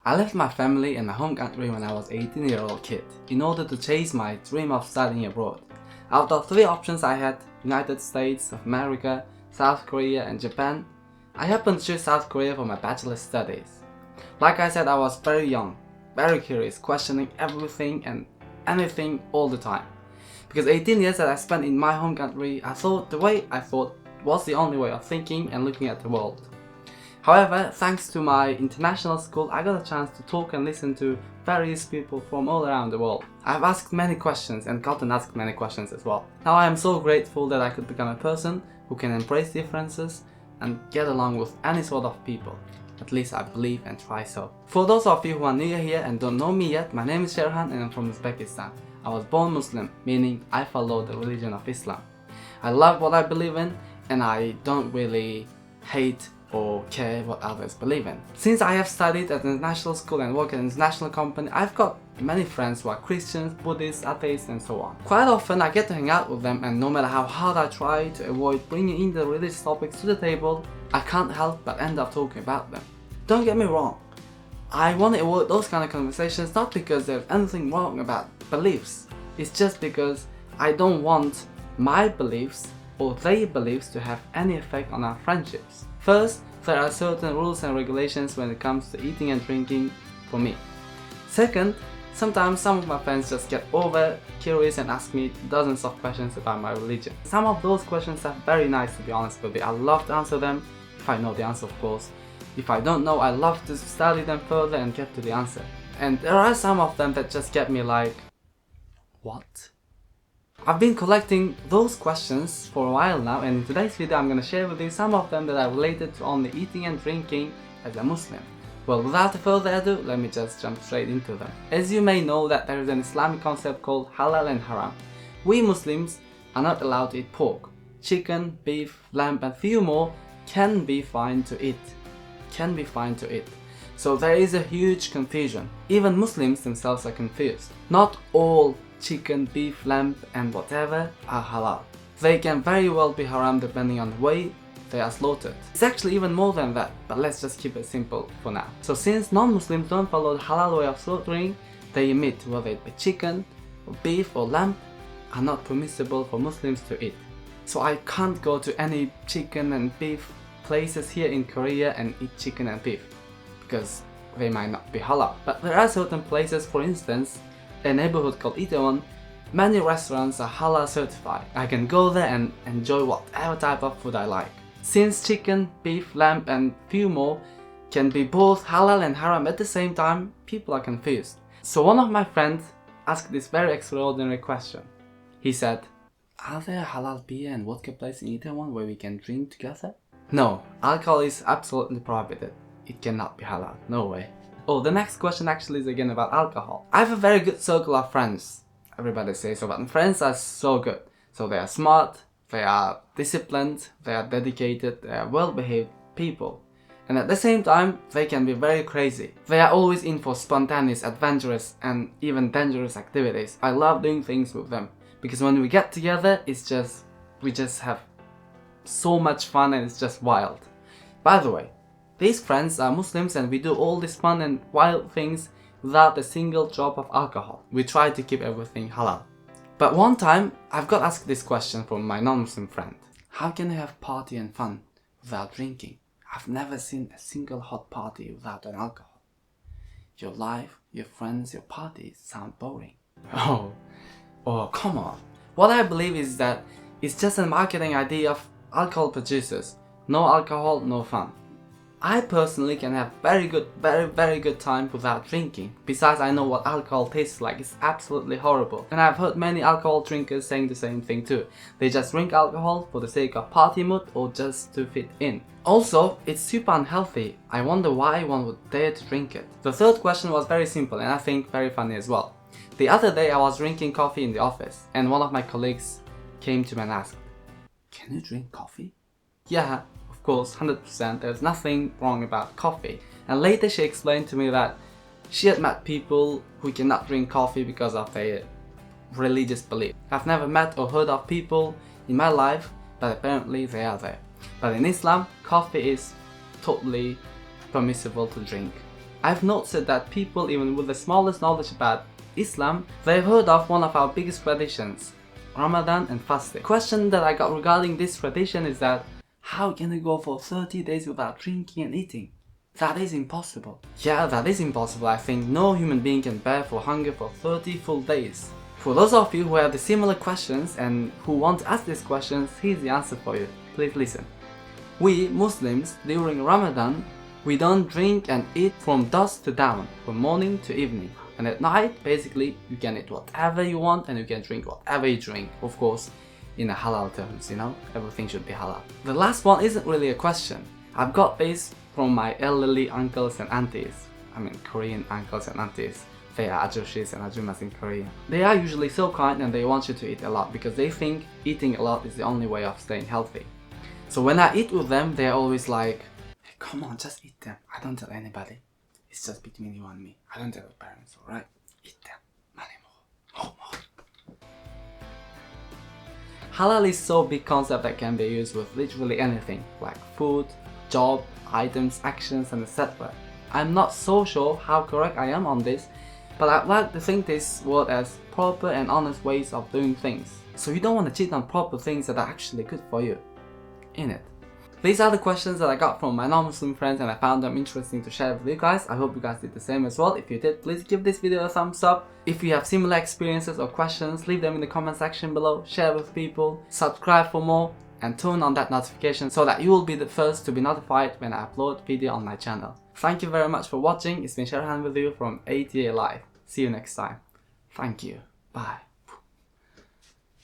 I left my family and my home country when I was 18-year-old kid in order to chase my dream of studying abroad. Out of 3 options I had, United States of America, South Korea and Japan, I happened to choose South Korea for my bachelor's studies. Like I said, I was very young, very curious, questioning everything and anything all the time. Because 18 years that I spent in my home country, I thought the way I thought was the only way of thinking and looking at the world. However, thanks to my international school, I got a chance to talk and listen to various people from all around the world. I've asked many questions and gotten asked many questions as well. Now I am so grateful that I could become a person who can embrace differences and get along with any sort of people. At least I believe and try so. For those of you who are new here and don't know me yet, my name is Sherhan and I'm from Uzbekistan. I was born Muslim, meaning I follow the religion of Islam. I love what I believe in and I don't really hate or care what others believe in. Since I have studied at an international school and work at an international company, I've got many friends who are Christians, Buddhists, atheists and so on. Quite often I get to hang out with them and no matter how hard I try to avoid bringing in the religious topics to the table, I can't help but end up talking about them. Don't get me wrong, I want to avoid those kind of conversations not because there's anything wrong about beliefs, it's just because I don't want my beliefs or their beliefs to have any effect on our friendships. First, there are certain rules and regulations when it comes to eating and drinking for me. Second, sometimes some of my friends just get over curious and ask me dozens of questions about my religion. Some of those questions are very nice, to be honest with you. I love to answer them, if I know the answer of course. If I don't know, I love to study them further and get to the answer. And there are some of them that just get me like, what? I've been collecting those questions for a while now, and in today's video I'm gonna share with you some of them that are related to only eating and drinking as a Muslim. Well, without further ado, let me just jump straight into them. As you may know that there is an Islamic concept called Halal and Haram. We Muslims are not allowed to eat pork. Chicken, beef, lamb and few more can be fine to eat. So there is a huge confusion. Even Muslims themselves are confused. Not all chicken, beef, lamb and whatever are halal. They can very well be haram depending on the way they are slaughtered. It's actually even more than that, but let's just keep it simple for now. So since non-Muslims don't follow the halal way of slaughtering, they meat, whether it be chicken, or beef or lamb, are not permissible for Muslims to eat. So I can't go to any chicken and beef places here in Korea and eat chicken and beef, because they might not be halal. But there are certain places, for instance, a neighborhood called Itaewon, many restaurants are halal certified. I can go there and enjoy whatever type of food I like. Since chicken, beef, lamb and few more can be both halal and haram at the same time, people are confused. So one of my friends asked this very extraordinary question. He said, are there halal beer and vodka places in Itaewon where we can drink together? No, alcohol is absolutely prohibited. It cannot be halal, no way. Oh, the next question actually is again about alcohol. I have a very good circle of friends. Everybody says so, but friends are so good. So they are smart, they are disciplined, they are dedicated, they are well-behaved people. And at the same time, they can be very crazy. They are always in for spontaneous, adventurous and even dangerous activities. I love doing things with them. Because when we get together, we just have so much fun and it's just wild. By the way, these friends are Muslims and we do all these fun and wild things without a single drop of alcohol. We try to keep everything halal. But one time, I've got asked this question from my non-Muslim friend. How can you have party and fun without drinking? I've never seen a single hot party without an alcohol. Your life, your friends, your parties sound boring. Oh, come on. What I believe is that it's just a marketing idea of alcohol producers. No alcohol, no fun. I personally can have very good time without drinking. Besides, I know what alcohol tastes like. It's absolutely horrible. And I've heard many alcohol drinkers saying the same thing too. They just drink alcohol for the sake of party mood or just to fit in. Also, it's super unhealthy. I wonder why one would dare to drink it. The third question was very simple and I think very funny as well. The other day I was drinking coffee in the office and one of my colleagues came to me and asked, "Can you drink coffee?" Yeah. Of course, 100%, there's nothing wrong about coffee. And later she explained to me that she had met people who cannot drink coffee because of their religious belief. I've never met or heard of people in my life, but apparently they are there. But in Islam, coffee is totally permissible to drink. I've noticed that people even with the smallest knowledge about Islam, they've heard of one of our biggest traditions, Ramadan and fasting. The question that I got regarding this tradition is that how can you go for 30 days without drinking and eating? That is impossible. Yeah, that is impossible. I think no human being can bear for hunger for 30 full days. For those of you who have the similar questions and who want to ask these questions, here's the answer for you. Please listen. We Muslims, during Ramadan, we don't drink and eat from dusk to dawn, from morning to evening. And at night, basically, you can eat whatever you want and you can drink whatever you drink. Of course, in a halal terms, you know, everything should be halal. The last one isn't really a question. I've got this from my elderly uncles and aunties. I mean, Korean uncles and aunties. They are ajoshis and ajumas in Korea. They are usually so kind and they want you to eat a lot because they think eating a lot is the only way of staying healthy. So when I eat with them, they're always like, hey, come on, just eat them. I don't tell anybody. It's just between you and me. I don't tell your parents, alright? Eat them. Oh, more. Halal is so big concept that can be used with literally anything, like food, job, items, actions, and etc. I'm not so sure how correct I am on this, but I'd like to think this word as proper and honest ways of doing things. So you don't want to cheat on proper things that are actually good for you, innit? These are the questions that I got from my non-Muslim friends and I found them interesting to share with you guys. I hope you guys did the same as well. If you did, please give this video a thumbs up. If you have similar experiences or questions, leave them in the comment section below, share with people, subscribe for more, and turn on that notification so that you will be the first to be notified when I upload video on my channel. Thank you very much for watching. It's been Sharhan with you from ATA Live. See you next time. Thank you. Bye.